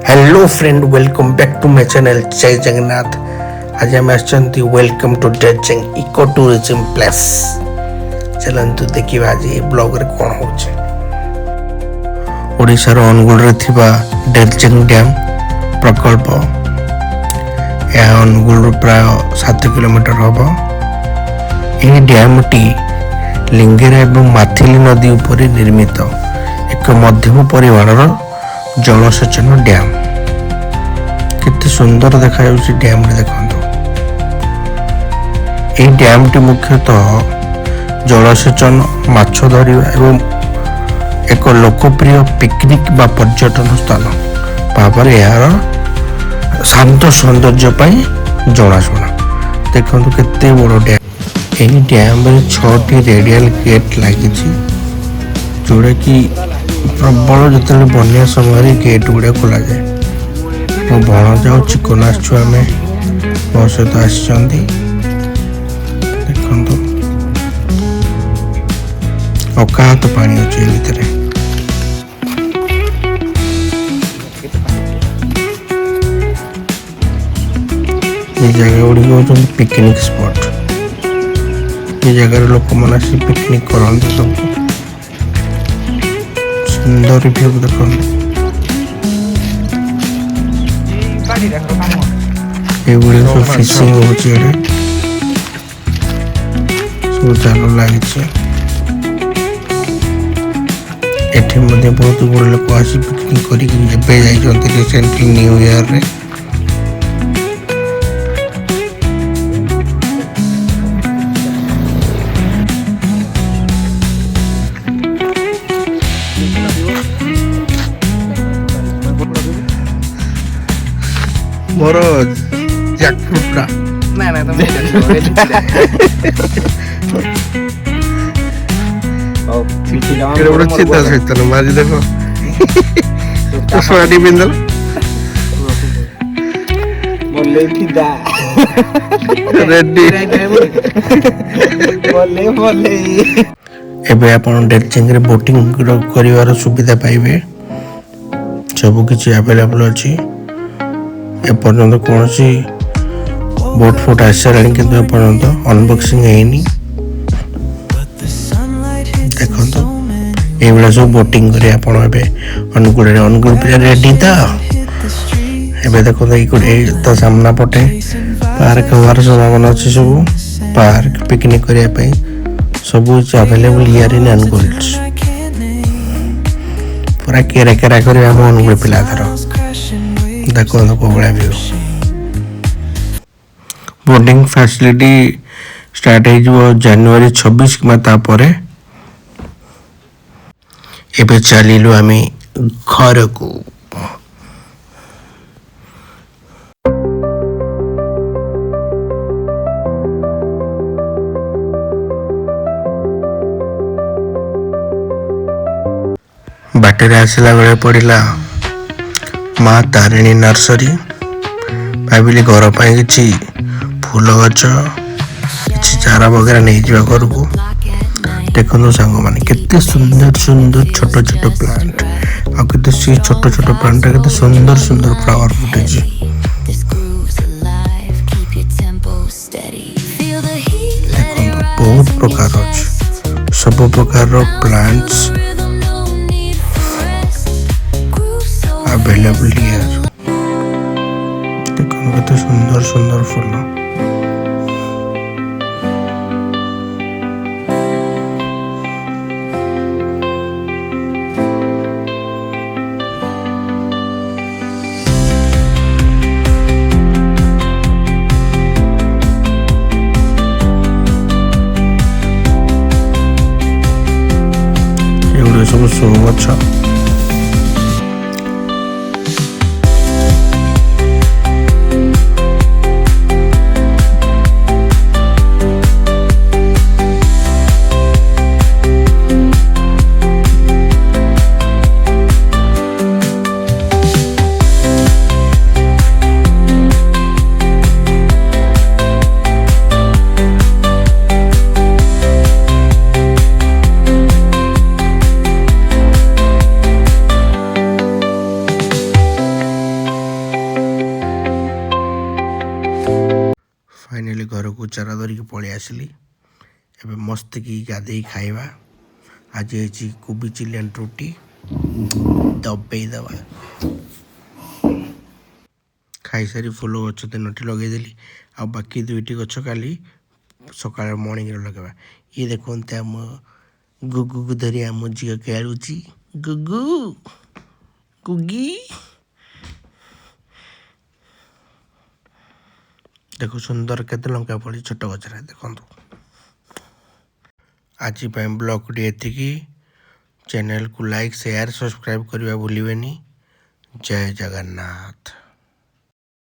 Hello friend, welcome back to my channel जय जगन्नाथ। आज आम आसछंती welcome to Derjeng eco tourism place. चलंतु देखिबा आज ए ब्लॉग रे कोन होचे। ओडिशार अनुगुल रे थिबा डेरजेंग डैम प्रकल्प या अनुगुल प्राय 7 किलोमीटर हबो। ए डैम टी लिंगेरा एवं माथिली नदी उपर निर्मित एक मध्यम परिमाणर जलसेचन डैम। केते सुंदर देखा डैम रे देखंतु। ए डैम टी मुख्यतः जलसेचन, माछ धरिबा एवं एक लोकप्रिय पिकनिक बा पर्यटन स्थान भाव यार शांत सौंदर्य जनाशुना। देखंतु केते बड़ डैम। एही डैम रे 6टी रेडियल गेट लगी, जोड़ा कि प्रबल जो बन्या समय गेट गुड़ा खोल जाए। मो भणजा और चिकन आम मो सहित आसती। देखो अकाहात पानी अच्छे भितर। ये जगह गुड़िक हूँ पिकनिक स्पॉट। ये जगह लोक मैंने पिकनिक करते सब सुंदर व्यू देखो। एगुड़ी सब फिशिंग होची एडे सब जाल लगी। एठी मध्ये बहुत गुड़ लोक आसी पिकनिक करके रिसेंटली न्यू ईयर रे। मोर जैकफ्रूट ना ना तुम ये बड़ा चिंता सहित ना माजी देखो तो स्वादी बिंदल बोले किदा रेडी बोले बोले एबे आपण डेरजेंग रे बोटिंग करिवार सुविधा पाइबे। सब किछि अवेलेबल अछि। एपर्यंत कौन सी बोट फोट आस सारे कि एपर्यंत अनबॉक्सिंग है। देखो ये सब बोटिंग करे अनुकूल अनुकूल पे रेडी था। एबे देखो तो सामना पटे पार्क हमार संभावना अच्छी। सब पार्क पिकनिक करने सब अवेलेबल हियर इन अनुकूल। पूरा केरा केरा कर अनुकूल पिला धर। देखो कोबड़ा व्यू। बोटिंग फैसिलिटी स्टार्ट हो जनवरी 26 कि तापरे। एबे चलिलु आमी घर को। बाटे आसला बेले पड़िला माँ तारिणी नर्सरी। भाविली घर पर कि फूल गच कि चारा वगैरह नहीं जा घर को। देखो सांग मैंने केते सुंदर सुंदर छोट छोट प्लांट आते छोट छोट प्लांट के सुंदर सुंदर फ्लावर फुटे। देखो बहुत प्रकार अच्छे सब प्रकार प्लांट्स अवेलेबल हियर। देखो केते सुंदर सुंदर फूल। एगुड़े सब शो गछ। फाइनाली घर को चारा धरिकी पलि आसली एबे मस्त की गाधे खाइबा आज है कोबी चिली एंड रोटी दबे दबा खाई सारी फुल गच 3टी लगेदेली आ बाकी 2टी गच काली सकाळ मॉर्निंग लगेबा ये देखते आम गुगु को धरी आम झील खेलुची गुगु गुगी देखो सुंदर केते लंका पड़ी छोट गचरे देखो आज ब्लॉग टी चैनल को लाइक शेयर सब्सक्राइब करने भूलिए। जय जगन्नाथ।